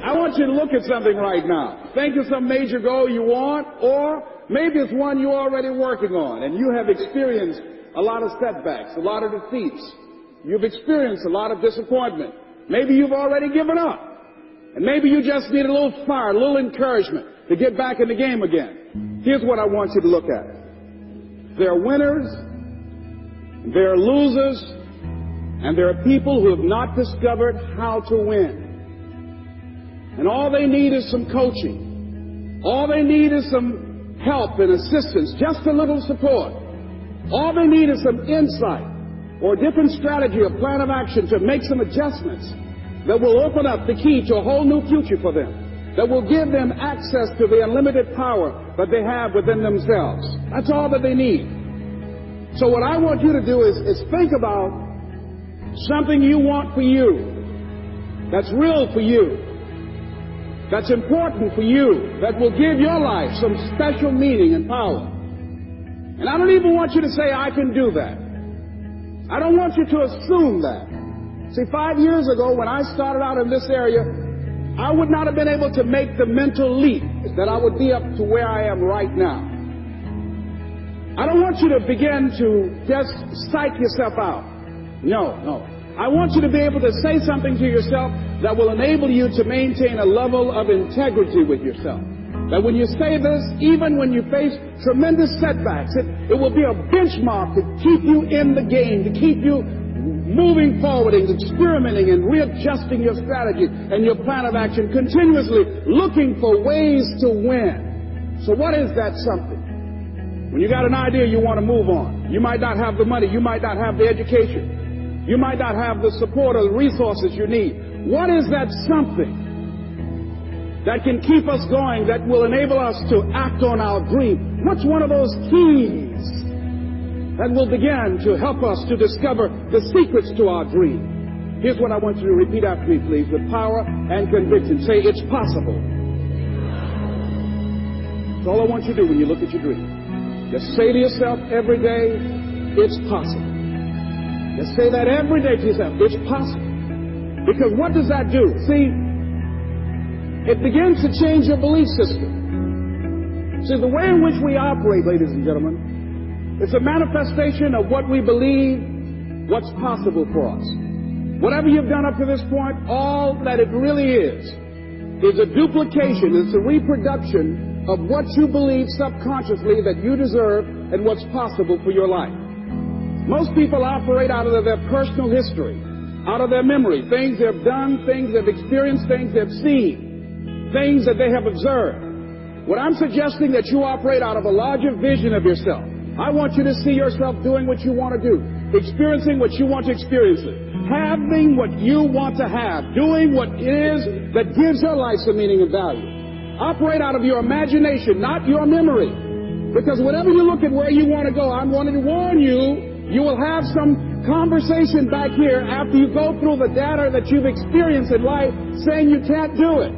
I want you to look at something right now. Think of some major goal you want, or maybe it's one you're already working on, and you have experienced a lot of setbacks, a lot of defeats. You've experienced a lot of disappointment. Maybe you've already given up. And maybe you just need a little fire, a little encouragement to get back in the game again. Here's what I want you to look at. There are winners, there are losers, and there are people who have not discovered how to win. And all they need is some coaching. All they need is some help and assistance, just a little support. All they need is some insight or a different strategy, a plan of action to make some adjustments that will open up the key to a whole new future for them, that will give them access to the unlimited power that they have within themselves. That's all that they need. So what I want you to do is think about something you want for you, that's real for you, that's important for you, that will give your life some special meaning and power. And I don't even want you to say, I can do that. I don't want you to assume that. See, 5 years ago when I started out in this area, I would not have been able to make the mental leap that I would be up to where I am right now. I don't want you to begin to just psych yourself out. No. I want you to be able to say something to yourself that will enable you to maintain a level of integrity with yourself. That when you say this, even when you face tremendous setbacks, it will be a benchmark to keep you in the game, to keep you moving forward and experimenting and readjusting your strategy and your plan of action, continuously looking for ways to win. So what is that something? When you got an idea you want to move on, you might not have the money, you might not have the education, you might not have the support or the resources you need. What is that something that can keep us going, that will enable us to act on our dream? What's one of those keys that will begin to help us to discover the secrets to our dream? Here's what I want you to repeat after me, please, with power and conviction. Say, it's possible. That's all I want you to do when you look at your dream. Just say to yourself every day, it's possible. Just say that every day to yourself, it's possible. Because what does that do? See, it begins to change your belief system. See, the way in which we operate, ladies and gentlemen, it's a manifestation of what we believe, what's possible for us. Whatever you've done up to this point, all that it really is a duplication, it's a reproduction of what you believe subconsciously that you deserve and what's possible for your life. Most people operate out of their personal history, out of their memory, things they've done, things they've experienced, things they've seen, things that they have observed. What I'm suggesting that you operate out of a larger vision of yourself. I want you to see yourself doing what you want to do, experiencing what you want to experience, having what you want to have, doing what it is that gives your life some meaning and value. Operate out of your imagination, not your memory. Because whenever you look at where you want to go, I'm wanting to warn you, you will have some conversation back here after you go through the data that you've experienced in life saying you can't do it.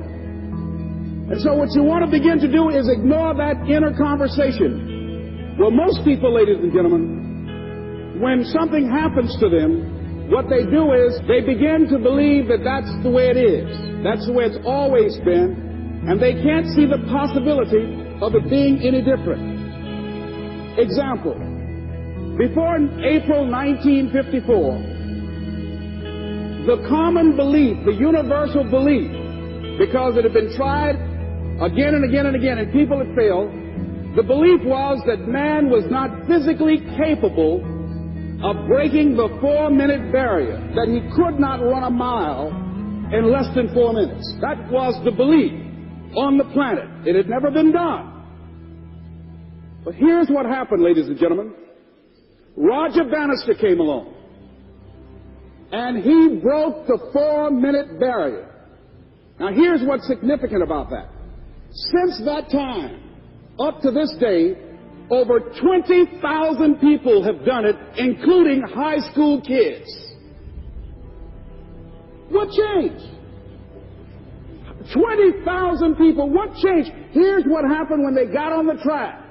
And so what you want to begin to do is ignore that inner conversation. Well, most people, ladies and gentlemen, when something happens to them, what they do is they begin to believe that that's the way it is. That's the way it's always been. And they can't see the possibility of it being any different. Example. Before April 1954, the common belief, the universal belief, because it had been tried again and again and again, and people had failed, the belief was that man was not physically capable of breaking the 4-minute barrier, that he could not run a mile in less than 4 minutes. That was the belief on the planet. It had never been done. But here's what happened, ladies and gentlemen. Roger Bannister came along, and he broke the 4-minute barrier. Now, here's what's significant about that. Since that time, up to this day, over 20,000 people have done it, including high school kids. What changed? 20,000 people. What changed? Here's what happened when they got on the track.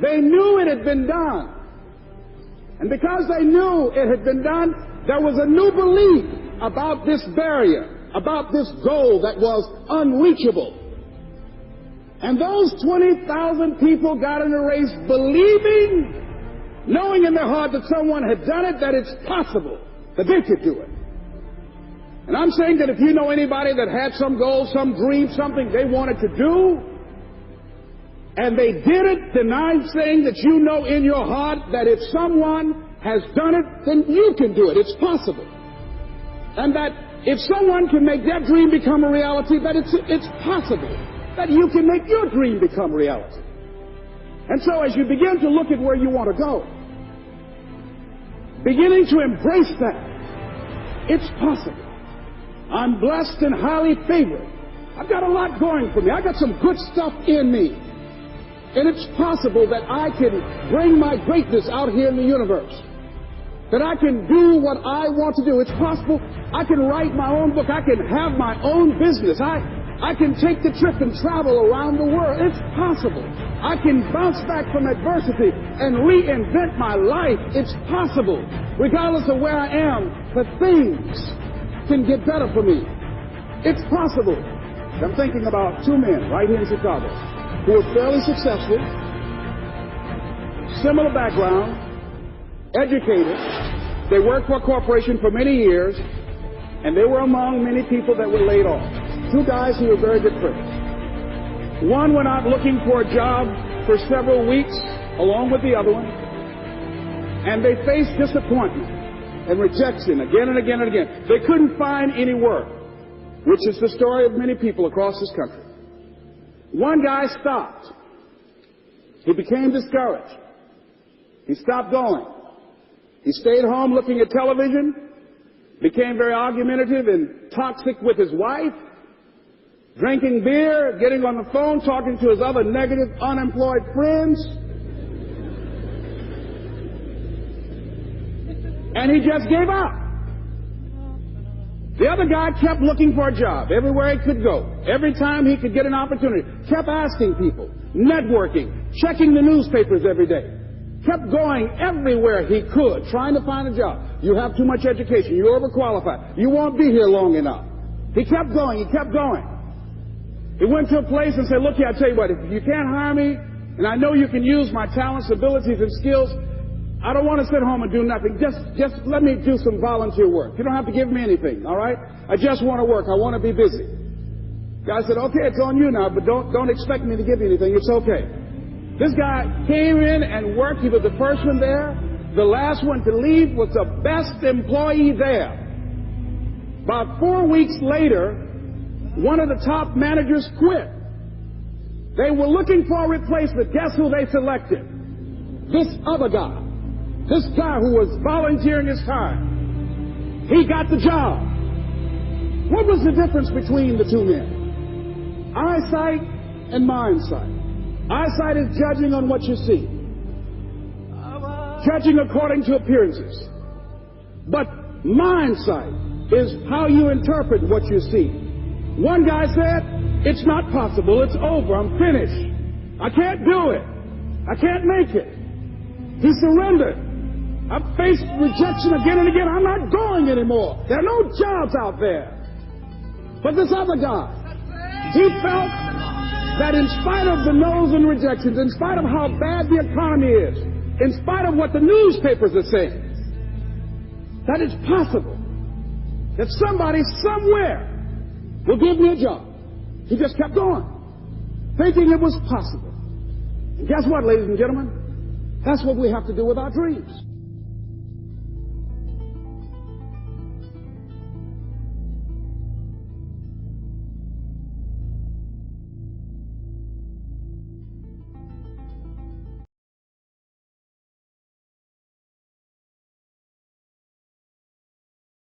They knew it had been done. And because they knew it had been done, there was a new belief about this barrier, about this goal that was unreachable. And those 20,000 people got in a race believing, knowing in their heart that someone had done it, that it's possible, that they could do it. And I'm saying that if you know anybody that had some goal, some dream, something they wanted to do, and they did it, then I'm saying that you know in your heart that if someone has done it, then you can do it. It's possible. And that if someone can make their dream become a reality, that it's possible that you can make your dream become reality. And so as you begin to look at where you want to go, beginning to embrace that, it's possible. I'm blessed and highly favored. I've got a lot going for me. I've got some good stuff in me. And it's possible that I can bring my greatness out here in the universe. That I can do what I want to do. It's possible I can write my own book. I can have my own business. I can take the trip and travel around the world. It's possible. I can bounce back from adversity and reinvent my life. It's possible. Regardless of where I am, that things can get better for me. It's possible. I'm thinking about two men right here in Chicago who are fairly successful, similar background, educated. They worked for a corporation for many years, and they were among many people that were laid off. Two guys who were very good friends. One went out looking for a job for several weeks along with the other one, and they faced disappointment and rejection again and again and again. They couldn't find any work, which is the story of many people across this country. One guy stopped. He became discouraged. He stopped going. He stayed home looking at television, became very argumentative and toxic with his wife, drinking beer, getting on the phone, talking to his other negative, unemployed friends. And he just gave up. The other guy kept looking for a job everywhere he could go. Every time he could get an opportunity, kept asking people, networking, checking the newspapers every day. Kept going everywhere he could, trying to find a job. You have too much education. You're overqualified. You won't be here long enough. He kept going. He kept going. He went to a place and said, look here, I tell you what, if you can't hire me, and I know you can use my talents, abilities, and skills, I don't want to sit home and do nothing. Just let me do some volunteer work. You don't have to give me anything, all right? I just want to work. I want to be busy. Guy said, okay, it's on you now, but don't expect me to give you anything. It's okay. This guy came in and worked. He was the first one there. The last one to leave was the best employee there. About 4 weeks later, one of the top managers quit. They were looking for a replacement. Guess who they selected? This other guy. This guy who was volunteering his time. He got the job. What was the difference between the two men? Eyesight and mindsight. Eyesight is judging on what you see. Judging according to appearances. But mindsight is how you interpret what you see. One guy said, it's not possible. It's over. I'm finished. I can't do it. I can't make it. He surrendered. I've faced rejection again and again. I'm not going anymore. There are no jobs out there. But this other guy, he felt that in spite of the no's and rejections, in spite of how bad the economy is, in spite of what the newspapers are saying, that it's possible that somebody somewhere will give me a job. He just kept going, thinking it was possible. And guess what, ladies and gentlemen? That's what we have to do with our dreams.